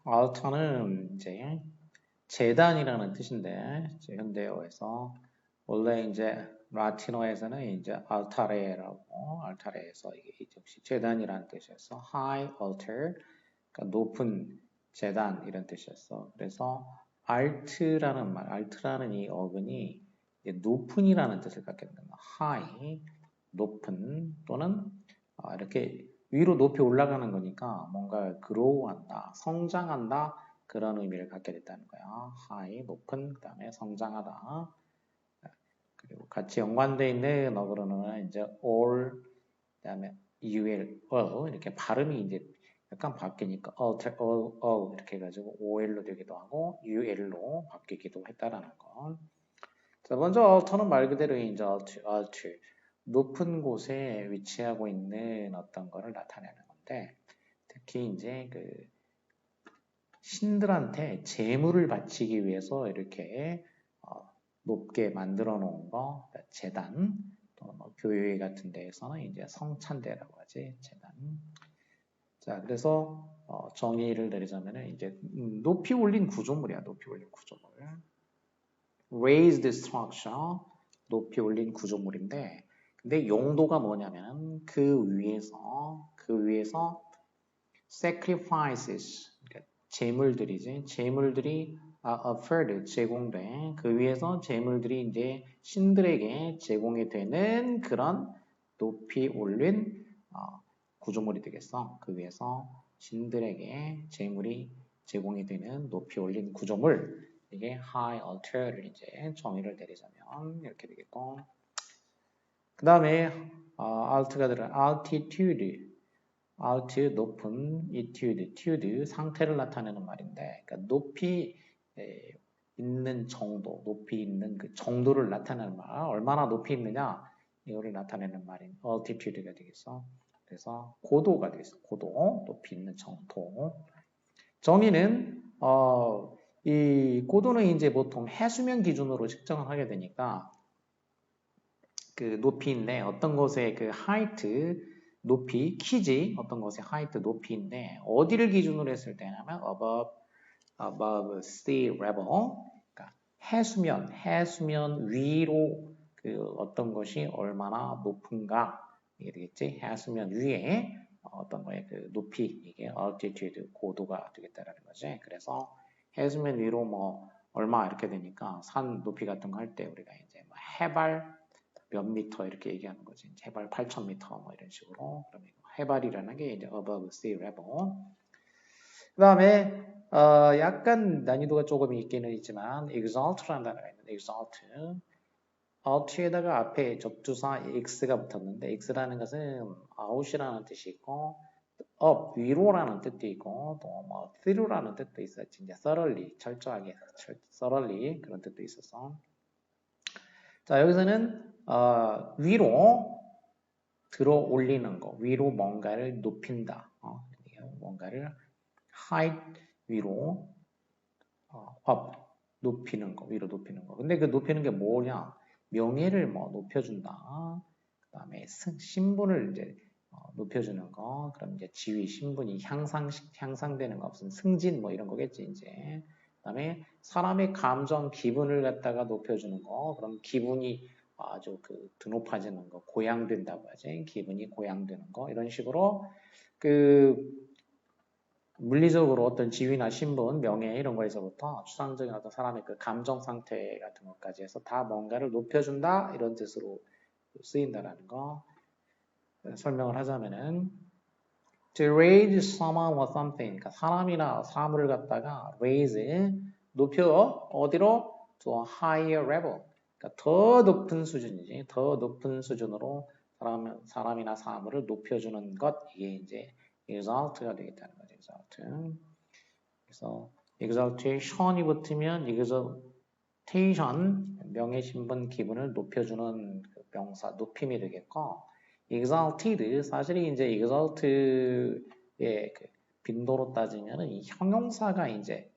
alter는 이제 재단이라는 뜻인데 이제 현대어에서 원래 이제 라틴어에서는 이제 altare에서 이게 역시 재단이라는 뜻이었어. high altar, 그러니까 높은 재단 이런 뜻이었어. 그래서 alt라는 이 어근이 이제 높은이라는 뜻을 갖게 됩니다. high, 높은 또는 이렇게 위로 높이 올라가는 거니까 뭔가 grow한다, 성장한다 그런 의미를 갖게 됐다는 거야. high, 높은, 그 다음에 성장하다. 그리고 같이 연관되어 있는 어그로는 이제 all, 그 다음에 ul, 이렇게 발음이 이제 약간 바뀌니까 이렇게 해가지고 ol로 되기도 하고 ul로 바뀌기도 했다라는 거. 자, 먼저 alter는 말 그대로 이제 altar, 높은 곳에 위치하고 있는 어떤 거를 나타내는 건데 특히 이제 그 신들한테 제물을 바치기 위해서 이렇게 높게 만들어 놓은 거, 제단, 또 뭐 교회 같은 데에서는 이제 성찬대라고 하지, 제단. 자, 그래서 정의를 내리자면은 이제 높이 올린 구조물이야, 높이 올린 구조물. Raised structure, 높이 올린 구조물인데, 근데 용도가 뭐냐면 그 위에서 sacrifices, 그러니까 제물들이지, 제물들이 offered, 제공돼. 그 위에서 제물들이 이제 신들에게 제공이 되는 그런 높이 올린 구조물이 되겠어. 그 위에서 신들에게 제물이 제공이 되는 높이 올린 구조물. 이게 high altar를 이제 정의를 내리자면 이렇게 되겠고. 그 다음에 alt가 들어간 altitude. alt 높은, etude 상태를 나타내는 말인데, 그러니까 높이 있는 정도, 높이 있는 그 정도를 나타내는 말, 얼마나 높이 있느냐 이거를 나타내는 말인 altitude가 되겠어. 그래서 고도가 되겠어. 고도, 높이 있는 정도. 정의는 이 고도는 이제 보통 해수면 기준으로 측정을 하게 되니까 그 높이인데 어떤 것의 그 height 높이, 키지 어떤 것의 height 높이인데 어디를 기준으로 했을 때냐면 above sea level, 그러니까 해수면 위로 그 어떤 것이 얼마나 높은가 이게 되겠지. 해수면 위에 어떤 거의 그 높이 이게 altitude 고도가 되겠다라는 거지. 그래서 해수면 위로 뭐 얼마 이렇게 되니까 산 높이 같은 거 할 때 우리가 이제 뭐 해발 몇 미터 이렇게 얘기하는 거지. 해발 8,000미터 뭐 이런 식으로. 그러면 해발이라는 게 이제 above sea level. 그 다음에 약간 난이도가 조금 있기는 있지만 exalt라는 단어가 있는데 exalt. alt에다가 앞에 접두사 x가 붙었는데 x라는 것은 out이라는 뜻이 있고 up 위로라는 뜻도 있고 또 뭐 through라는 뜻도 있었지. 이제 thoroughly 철저하게 thoroughly 그런 뜻도 있어서 자 여기서는 위로 들어 올리는 거, 위로 뭔가를 높인다. 뭔가를 height 위로 up 높이는 거, 위로 높이는 거. 근데 그 높이는 게 뭐냐? 명예를 뭐 높여준다. 그다음에 신분을 이제 높여주는 거. 그럼 이제 지위, 신분이 향상되는 거 없으면 승진 뭐 이런 거겠지 이제. 그다음에 사람의 감정, 기분을 갖다가 높여주는 거. 그럼 기분이 아주 그 드높아지는 거, 고양된다고 하지. 기분이 고양되는 거 이런 식으로 그 물리적으로 어떤 지위나 신분, 명예 이런 거에서부터 추상적인 어떤 사람의 그 감정 상태 같은 것까지 해서 다 뭔가를 높여준다 이런 뜻으로 쓰인다라는 거 설명을 하자면은 to raise someone or something, 그러니까 사람이나 사물을 갖다가 raise 높여 어디로 to a higher level, 그러니까 더 높은 수준이지, 더 높은 수준으로 사람이나 사물을 높여주는 것 이게 이제 exalt가 되겠다는 거죠. exalt. 그래서 exaltation이 붙으면 exaltation 명예신분 기분을 높여주는 그 명사 높임이 되겠고 exalted 사실이 이제 exalt의 그 빈도로 따지면은 이 형용사가 이제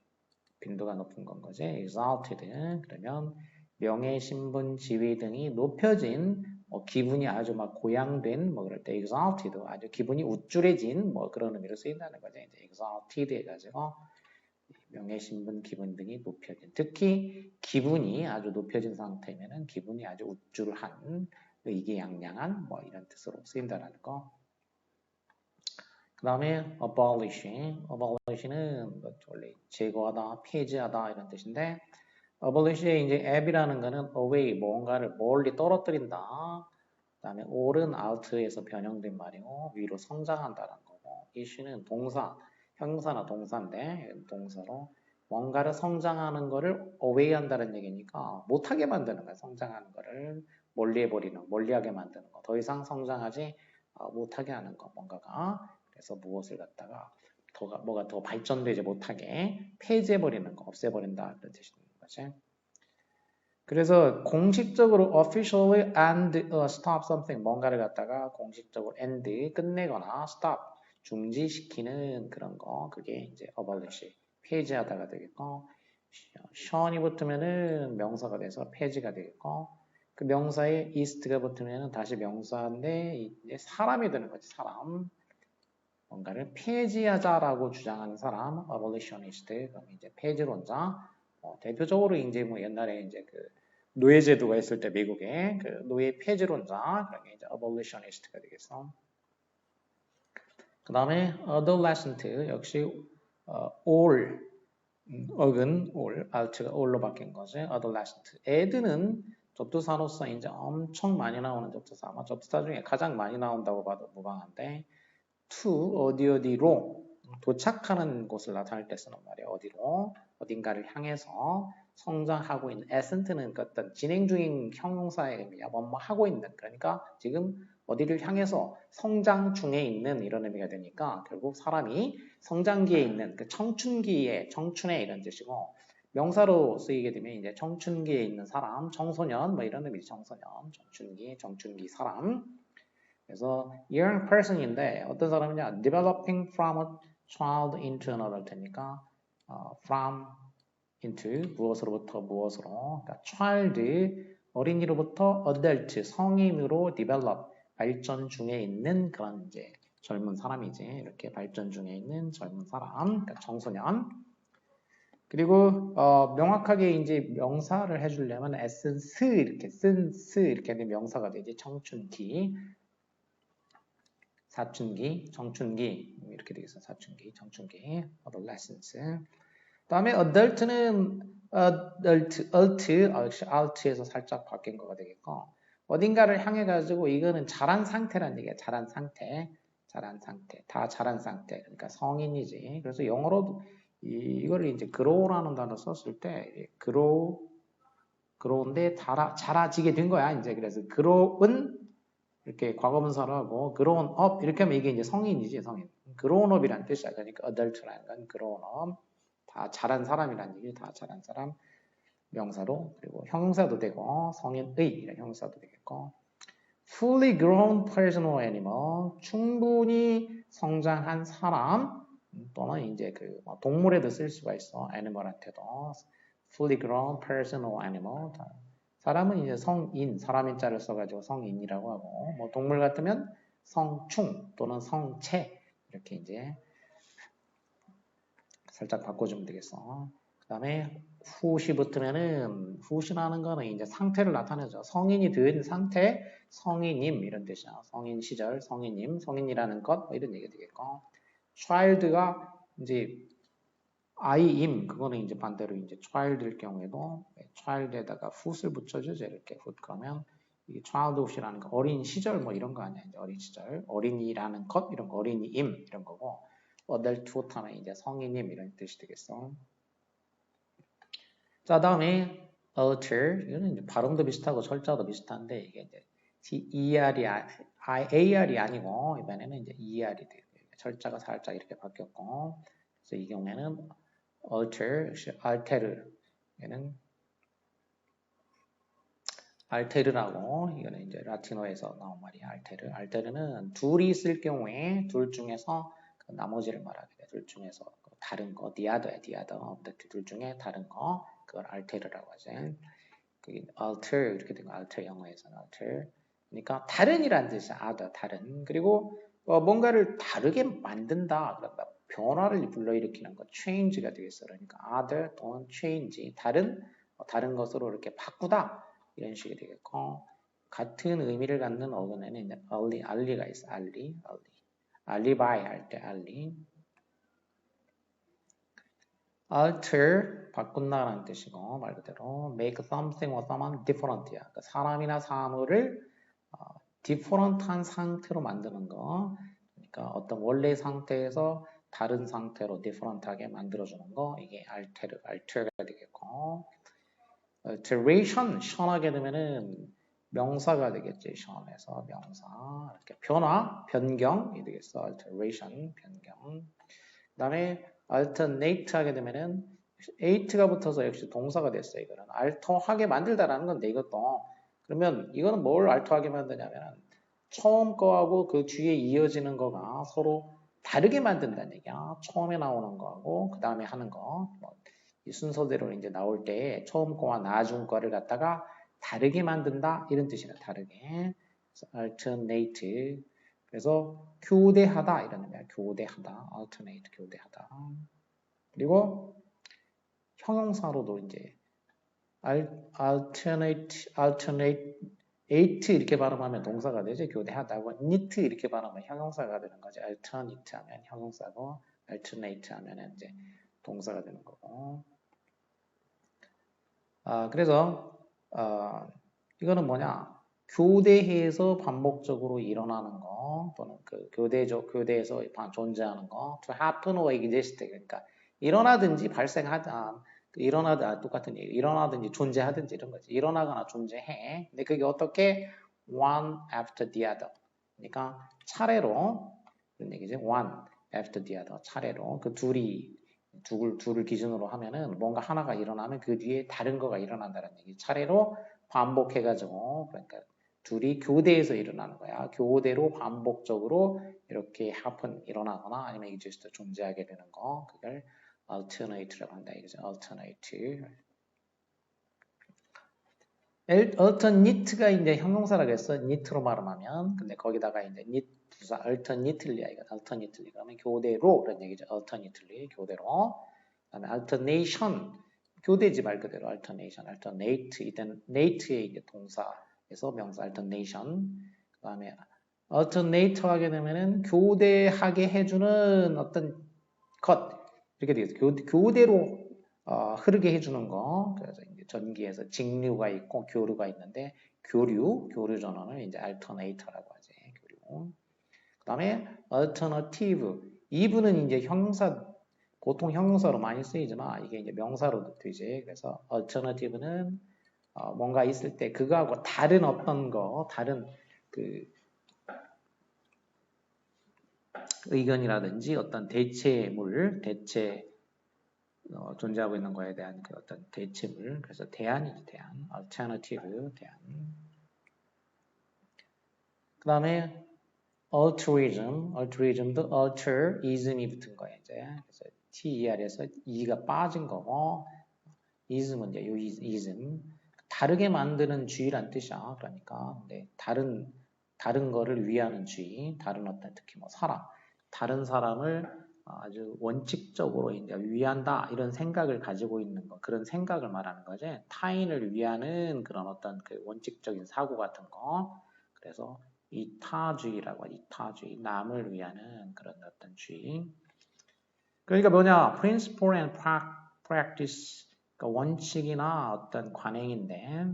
빈도가 높은 건 거지. exalted 그러면 명예신분 지위 등이 높여진 기분이 아주 막 고양된 뭐 그럴 때 exalted 아주 기분이 우쭐해진 뭐 그런 의미로 쓰인다는 거죠. 이제 exalted 해가지고 명예신분 기분 등이 높여진 특히 기분이 아주 높여진 상태면은 기분이 아주 우쭐한 의기양양한 뭐 이런 뜻으로 쓰인다는 거. 그 다음에 abolish는 원래 제거하다, 폐지하다 이런 뜻인데 abolish의 이제 ab이라는 거는 away 뭔가를 멀리 떨어뜨린다. 그 다음에 all은 out에서 변형된 말이고 위로 성장한다는 거고 ish는 동사, 형사나 동사인데 동사로 뭔가를 성장하는 거를 away 한다는 얘기니까 못하게 만드는 거야. 성장하는 거를 멀리하게 만드는 거. 더 이상 성장하지 못하게 하는 거. 뭔가가 그래서 무엇을 갖다가 뭐가 더 발전되지 못하게 폐지해버리는 거, 없애버린다 그런 뜻이 있는 거지. 그래서 공식적으로 officially end stop something 뭔가를 갖다가 공식적으로 end 끝내거나 stop 중지시키는 그런 거 그게 이제 abolish 폐지하다가 되겠고 shun이 붙으면은 명사가 돼서 폐지가 되겠고 그 명사에 ist가 붙으면은 다시 명사인데 이제 사람이 되는 거지 사람 뭔가를 폐지하자라고 주장하는 사람 abolitionist 그럼 이제 폐지론자 대표적으로 이제 뭐 옛날에 이제 그 노예제도가 있을 때 미국에 그 노예 폐지론자 그런 게 이제 abolitionist가 되겠어. 그 다음에 adolescent 역시 all 어근 all alt가 all로 바뀐 거지 adolescent 애들은 접두사로서 이제 엄청 많이 나오는 접두사 아마 접두사 중에 가장 많이 나온다고 봐도 무방한데 to 어디로 도착하는 곳을 나타낼 때 쓰는 말이에요. 어디로 어딘가를 향해서 성장하고 있는 에센트는 어떤 진행 중인 형용사의 의미야. 뭐 하고 있는 그러니까 지금 어디를 향해서 성장 중에 있는 이런 의미가 되니까 결국 사람이 성장기에 있는 그 청춘기에 청춘에 이런 뜻이고 명사로 쓰이게 되면 이제 청춘기에 있는 사람, 청소년 뭐 이런 의미지 청소년, 청춘기 사람 그래서 young person인데 어떤 사람이냐 developing from a child into an adult니까 from into 무엇으로부터 무엇으로 그러니까 child 어린이로부터 adult 성인으로 develop 발전 중에 있는 그런 이제 젊은 사람이지 이렇게 발전 중에 있는 젊은 사람 그러니까 청소년 그리고 명확하게 이제 명사를 해주려면 essence 이렇게 쓴스 이렇게 하면 명사가 되지 청춘기 사춘기, 청춘기 이렇게 되겠어. 사춘기, 청춘기, adolescence. 다음에 adult는 alt에서 살짝 바뀐 거가 되겠고 어딘가를 향해 가지고 이거는 자란 상태란 얘기야. 자란 상태, 다 자란 상태. 그러니까 성인이지. 그래서 영어로도 이거를 이제 grow라는 단어 썼을 때 grow인데 자라지게 된 거야. 이제 그래서 grow은 이렇게 과거분사로 하고 grown up 이렇게 하면 이게 이제 성인이지 성인. grown up이라는 뜻이야. 그러니까 adult라는 건 grown up 다 자란 사람이라는 얘기. 다 자란 사람 명사로 그리고 형사도 되고 성인의 이런 형사도 되겠고 fully grown person or animal 충분히 성장한 사람 또는 이제 그 동물에도 쓸 수가 있어. animal한테도 fully grown person or animal 사람은 이제 성인, 사람인 자를 써가지고 성인이라고 하고, 뭐 동물 같으면 성충 또는 성체 이렇게 이제 살짝 바꿔주면 되겠어. 그 다음에 who시 붙으면은 who시라는 거는 이제 상태를 나타내죠. 성인이 된 상태, 성인임 이런 뜻이야. 성인 시절, 성인임, 성인이라는 것 뭐 이런 얘기 되겠고, child가 이제 아이임 그거는 이제 반대로 이제 child일 경우에도 child에다가 who를 붙여주죠. 이렇게 who 그러면 이게 childhood이라는 거 어린 시절 뭐 이런 거 아니야. 이제 어린 시절 어린이라는 것 이런 거 어린이임 이런 거고 adulthood 하면 이제 성인임 이런 뜻이 되겠어. 자 다음에 alter 이거는 이제 발음도 비슷하고 철자도 비슷한데 이게 이제 AR이 아니고 이번에는 이제 ER이 돼요. 철자가 살짝 이렇게 바뀌었고 그래서 이 경우에는 alter, alter 얘는 알테르라고 이거는 이제 라틴어에서 나온 말이야. 알테르는 둘이 있을 경우에 둘 중에서 그 나머지를 말하게 돼. 둘 중에서 다른 거 디아더야 디아더 둘 중에 다른 거 그걸 알테르라고 하지. 그게 alter 이렇게 된 거 alter 영어에서는 alter 그러니까 다른이란 뜻이야. other, 다른. 그리고 뭔가를 다르게 만든다. 그런다. 변화를 불러일으키는 거, change가 되겠어. 그러니까 other 또는 change, 다른 것으로 이렇게 바꾸다. 이런 식이 되겠고, 같은 의미를 갖는 어근에는 알리가 있어. 알리바이 할 때 알리. alter, 바꾼다라는 뜻이고, 말 그대로 make something or someone different야. 그러니까 사람이나 사물을 different한 상태로 만드는 거. 그러니까 어떤 원래 상태에서 다른 상태로 different하게 만들어주는 거. 이게 alter가 되겠고, alteration, 시원하게 되면은 명사가 되겠지. 시원해서 명사. 이렇게 변경이 되겠어. alteration, 변경. 그 다음에 alternate 하게 되면은 ate가 붙어서 역시 동사가 됐어. 이거는 alter하게 만들다라는 건데 이것도 그러면 이거는 뭘 alter하게 만드냐면 처음 거하고 그 뒤에 이어지는 거가 서로 다르게 만든다는 얘기야. 처음에 나오는 거하고 그 다음에 하는 거. 이 순서대로 이제 나올 때 처음 거와 나중 거를 갖다가 다르게 만든다 이런 뜻이네. 다르게. 그래서 alternate. 그래서 교대하다 이런 의미야. 교대하다. alternate 교대하다. 그리고 형용사로도 이제 alternate 이렇게 발음하면 동사가 되죠. 교대하다고 knit 이렇게 발음하면 형용사가 되는 거죠. alternate 하면 형용사고 alternate 하면 이제 동사가 되는 거고. 그래서 이거는 뭐냐? 교대해서 반복적으로 일어나는 거 또는 그 교대에서 존재하는 거 to happen or exist 그러니까 일어나든지 똑같은 얘기 일어나든지 존재하든지 이런 거지 일어나거나 존재해 근데 그게 어떻게 one after the other 그러니까 차례로 그런 얘기지 one after the other 차례로 그 둘을 기준으로 하면은 뭔가 하나가 일어나면 그 뒤에 다른 거가 일어난다는 얘기 차례로 반복해가지고 그러니까 둘이 교대에서 일어나는 거야. 교대로 반복적으로 이렇게 happen 일어나거나 아니면 exist 존재하게 되는 거 그걸 alternate라고 한다 이거죠. alternate. alternate가 이제 형용사라고 했어. knit로 발음하면 근데 거기다가 이제 knit 부사 alternately야 이거 alternately 그러면 교대로 그런 얘기죠. alternately 교대로. 그다음에 alternation 교대지 말 그대로 alternate 이땐 nate의 이제 동사에서 명사 alternation 그다음에 alternate 하게 되면은 교대하게 해주는 어떤 것 이렇게 되겠죠. 교대로 흐르게 해주는 거 그래서 이제 전기에서 직류가 있고 교류가 있는데 교류 전원을 이제 alternate라고 하지 교류. 그다음에 alternative eve는 이제 형용사 보통 형용사로 많이 쓰이지만 이게 이제 명사로도 되지. 그래서 alternative는 뭔가 있을 때 그거하고 다른 어떤 거, 다른 그 의견이라든지 어떤 존재하고 있는 거에 대한 그 어떤 대체물. 그래서 대안이지, 대안. alternative, 대안. 그 다음에 altruism도 altruism이 붙은 거예요, 이제. 그래서 TER에서 E가 빠진 거고, ism은 이제 요 ism. 다르게 만드는 주의란 뜻이야. 그러니까, 근데 다른 거를 위하는 주의, 다른 어떤 특히 뭐 다른 사람을 아주 원칙적으로 이제 위한다 이런 생각을 가지고 있는 거, 그런 생각을 말하는 거지. 타인을 위하는 그런 어떤 그 원칙적인 사고 같은 거. 그래서 이타주의라고 하죠. 이타주의, 남을 위하는 그런 어떤 주의. 그러니까 뭐냐, principle and practice, 그러니까 원칙이나 어떤 관행인데,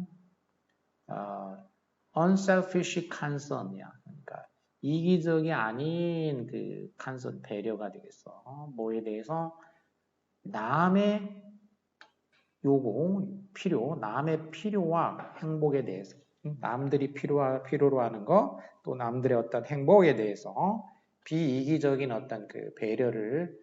unselfish concern이야. 그러니까 이기적이 아닌 그 concern, 배려가 되겠어. 뭐에 대해서 남의 요구, 남의 필요와 행복에 대해서, 남들이 필요로 하는 거, 또 남들의 어떤 행복에 대해서 비이기적인 어떤 그 배려를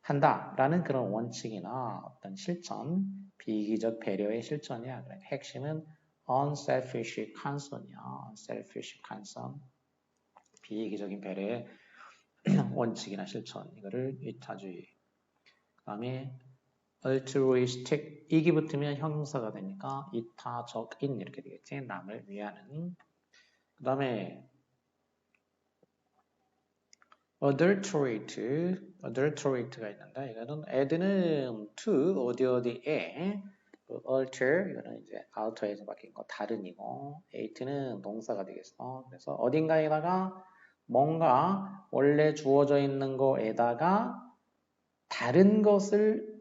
한다라는 그런 원칙이나 어떤 실천, 비이기적 배려의 실천이야. 핵심은 unselfish concern이야. unselfish concern, 비이기적인 배려의 원칙이나 실천, 이거를 이타주의. 그 다음에 altruistic, 이기 붙으면 형용사가 되니까 이타적인 이렇게 되겠지. 남을 위하는. 그 다음에 adulterate가 있는데 이거는 add는 to 어디에 alter 이거는 이제 alter에서 바뀐 거 다른이고 ate는 동사가 되겠어. 그래서 어딘가에다가 뭔가 원래 주어져 있는 거에다가 다른 것을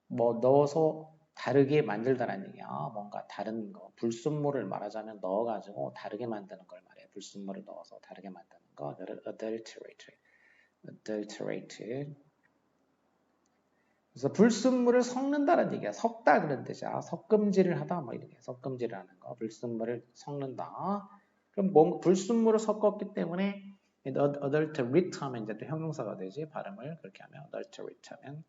뭐 넣어서 다르게 만들다라는 얘기야. 뭔가 다른 거 불순물을 말하자면 넣어가지고 다르게 만드는 걸 말해. 불순물을 넣어서 다르게 만드는 거. adulterate. 그래서 불순물을 섞는다는 얘기야. 섞다 그런 뜻이야. 섞음질을 하다 뭐 이렇게 섞음질을 하는 거. 불순물을 섞는다. 그럼 뭔 불순물을 섞었기 때문에 adulterate 하면 이제 또 형용사가 되지. 발음을 그렇게 하면 adulterate 하면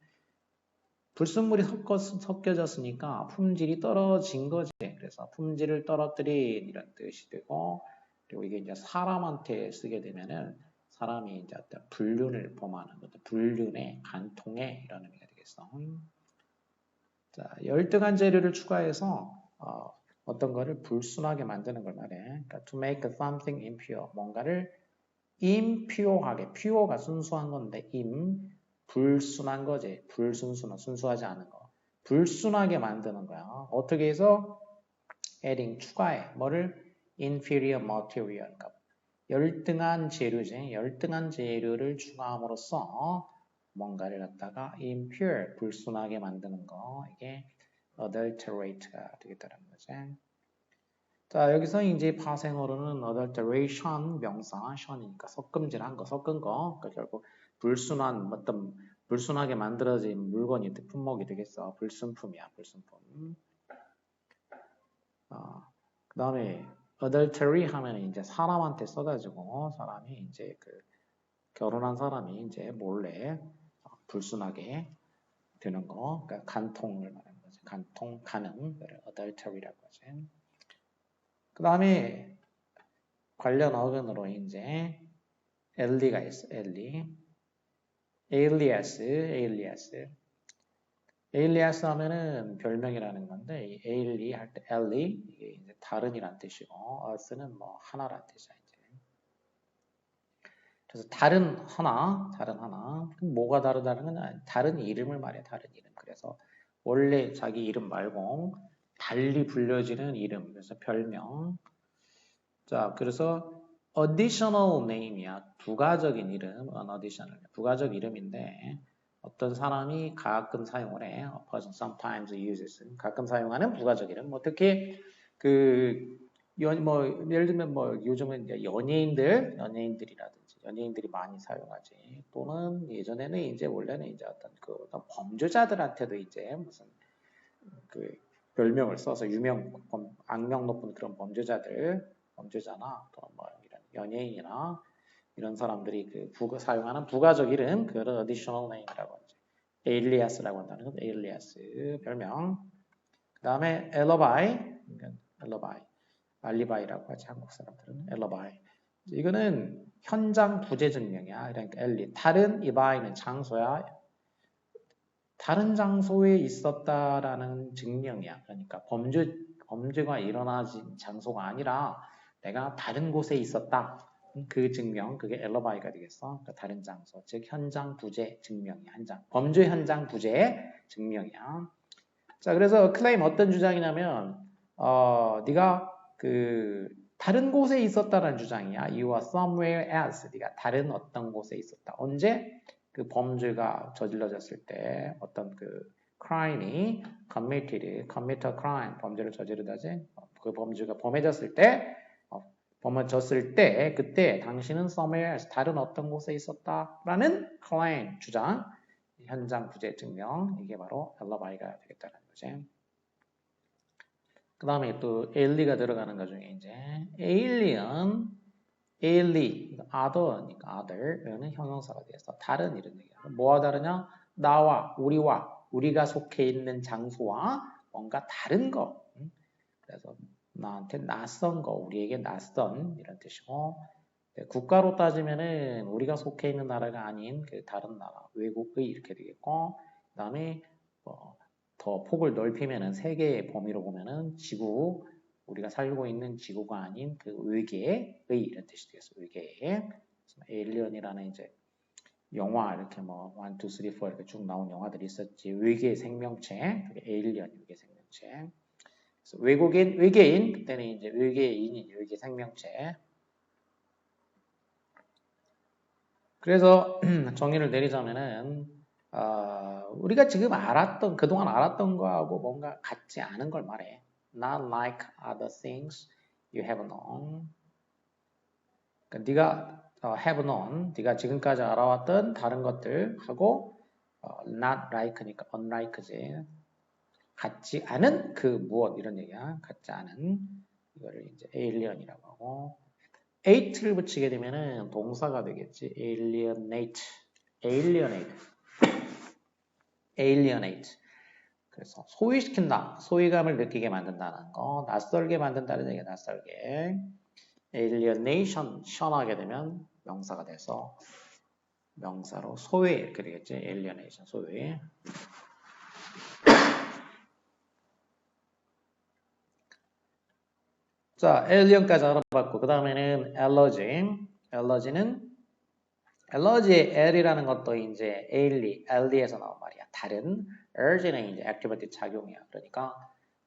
불순물이 섞여졌으니까 품질이 떨어진 거지. 그래서 품질을 떨어뜨린 이런 뜻이 되고 그리고 이게 이제 사람한테 쓰게 되면은 사람이 이제 어떤 불륜을 범하는 어떤 불륜의 간통의 이런 의미가 되겠어. 자, 열등한 재료를 추가해서 어떤 거를 불순하게 만드는 걸 말해. 그러니까 to make something impure, 뭔가를 impure하게, pure가 순수한 건데 불순한 거지. 순수하지 않은 거. 불순하게 만드는 거야. 어떻게 해서 adding 추가해. 뭐를 inferior material, 그러니까 열등한 재료지. 열등한 재료를 추가함으로써 뭔가를 갖다가 impure, 불순하게 만드는 거. 이게 adulterate가 되겠다는 거지. 자, 여기서 이제 파생어로는 adulteration 명사, 션이니까 섞음질한 거, 섞은 거. 그러니까 결국 불순한 어떤 불순하게 만들어진 물건이 품목이 되겠어. 불순품이야, 불순품. 그 다음에 adultery 하면 이제 사람한테 써가지고 사람이 이제 그 결혼한 사람이 이제 몰래 불순하게 되는 거, 그러니까 간통을 말하는 거지. 간통, 가는, adultery라고 하지. 그 다음에 관련 어근으로 이제 엘리가 있어. 에일리아스 하면은 별명이라는 건데 이 에일리 할 때 엘리 이게 이제 다른이란 뜻이고 어스는 뭐 하나란 뜻이야 이제. 그래서 다른 하나. 그럼 뭐가 다르다는 건 다른 이름을 말해. 다른 이름. 그래서 원래 자기 이름 말고 달리 불려지는 이름. 그래서 별명. 자, 그래서 additional name이야. 부가적인 이름, additional. 부가적 이름인데 어떤 사람이 가끔 사용을 해. A person sometimes uses. 가끔 사용하는 부가적 이름. 뭐 특히 예를 들면 뭐 요즘은 이제 연예인들이라든지 연예인들이 많이 사용하지. 또는 예전에는 이제 원래는 이제 어떤 범죄자들한테도 이제 무슨 그 별명을 써서 악명 높은 그런 범죄자나 또 뭐 이런 연예인이나 이런 사람들이 사용하는 부가적 이름 그걸 additional name이라고 하죠. 에일리아스라고 한다는 건 에일리아스 별명. 그 다음에 알리바이라고 하지 한국 사람들은 엘러바이. 이거는 현장 부재 증명이야. 그러니까 다른 이바이는 장소야. 다른 장소에 있었다라는 증명이야. 그러니까 범죄가 일어나진 장소가 아니라 내가 다른 곳에 있었다. 그 증명, 그게 엘러바이가 되겠어. 그러니까 다른 장소, 즉 현장 부재 증명이야. 범죄 현장 부재 증명이야. 자, 그래서 클레임 어떤 주장이냐면 네가 다른 곳에 있었다라는 주장이야. You are somewhere else. 네가 다른 어떤 곳에 있었다. 언제? 그 범죄가 저질러졌을 때 어떤 crime이 commit a crime 범죄를 저지르다지 그 범죄가 범해졌을 때 그때 당신은 somewhere else 다른 어떤 곳에 있었다라는 claim 주장 현장 부재 증명 이게 바로 alibi가 되겠다는 거지. 그 다음에 또 ally가 들어가는 것 중에 이제 alien, other, other는 형용사가 돼서 다른 이런 얘기야. 뭐와 다르냐? 우리가 속해 있는 장소와 뭔가 다른 거. 그래서 나한테 낯선 거, 우리에게 낯선 이런 뜻이고 국가로 따지면은 우리가 속해 있는 나라가 아닌 다른 나라, 외국의 이렇게 되겠고 그 다음에 더 폭을 넓히면은 세계의 범위로 보면은 지구 우리가 살고 있는 지구가 아닌 그 외계의 이런 뜻이 되겠어. 외계의 에일리언이라는 이제 영화 이렇게 뭐 1, 2, 3, 4 이렇게 쭉 나온 영화들이 있었지. 외계의 생명체, 그게 에일리언 외계 생명체. 그래서 외계인 그때는 이제 외계인이 외계 생명체. 그래서 정의를 내리자면은 우리가 지금 그동안 알았던 거하고 뭔가 같지 않은 걸 말해. Not like other things you have known. 그러니까 네가 have known, 네가 지금까지 알아왔던 다른 것들하고 not like니까 unlike지. 같지 않은 그 무엇 이런 얘기야. 같지 않은 이거를 이제 alien이라고 하고. ate를 붙이게 되면은 동사가 되겠지. alienate. 그래서 소위시킨다. 소위감을 느끼게 만든다는 거. 낯설게 만든다는 얘기야. 낯설게. alienation 시원하게 되면 명사가 돼서 명사로 소위 이렇게 되겠지. alienation 소위. 자, alien까지 알아봤고 그 다음에는 allergy의 L이라는 것도 이제 LD에서 나온 말이야. 다른 urge는 이제 activity 작용이야. 그러니까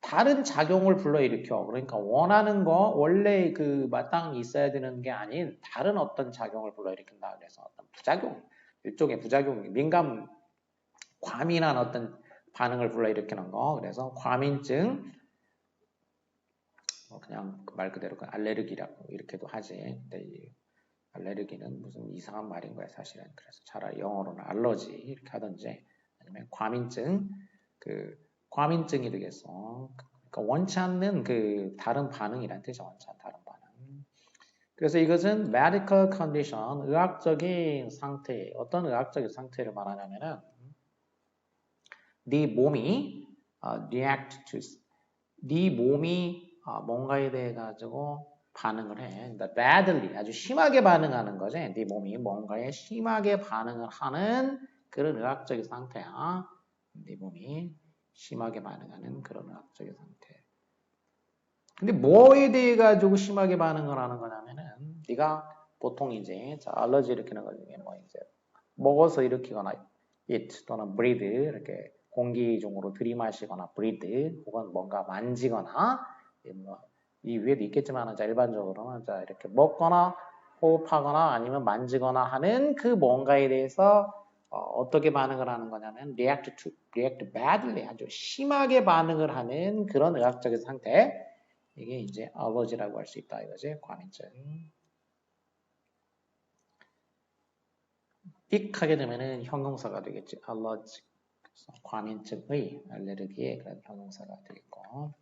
다른 작용을 불러일으켜. 그러니까 원하는 거 원래 그 마땅히 있어야 되는 게 아닌 다른 어떤 작용을 불러일으킨다. 그래서 어떤 부작용, 일종의 부작용, 과민한 어떤 반응을 불러일으키는 거. 그래서 과민증, 그냥 말 그대로 알레르기라고 이렇게도 하지. 근데 이 알레르기는 무슨 이상한 말인 거야 사실은. 그래서 차라리 영어로는 알러지 이렇게 하든지 아니면 과민증, 과민증이 되겠어. 그러니까 원치 않는 그 다른 반응이란 뜻이죠. 원치 않는 다른 반응. 그래서 이것은 medical condition, 의학적인 상태. 어떤 의학적인 상태를 말하냐면은 네 몸이 react to, 네 몸이 뭔가에 대해 가지고 반응을 해. 그러니까 badly, 아주 심하게 반응하는 거지. 네 몸이 뭔가에 심하게 반응을 하는 그런 의학적인 상태야. 네 몸이 심하게 반응하는 그런 의학적인 상태. 근데 뭐에 대해 가지고 심하게 반응을 하는 거냐면은 네가 보통 이제 알러지 일으키는 것 중에 뭐 이제 먹어서 일으키거나 eat 또는 breathe 이렇게 공기 중으로 들이마시거나 breathe 혹은 뭔가 만지거나 이 위에도 있겠지만 일반적으로는 이렇게 먹거나 호흡하거나 아니면 만지거나 하는 그 뭔가에 대해서 어떻게 반응을 하는 거냐면 react badly 아주 심하게 반응을 하는 그런 의학적인 상태. 이게 이제 allergy라고 할 수 있다 이거지. 과민증. 익하게 되면은 형용사가 되겠지. allergy. 과민증의 알레르기의 그런 형용사가 되겠고.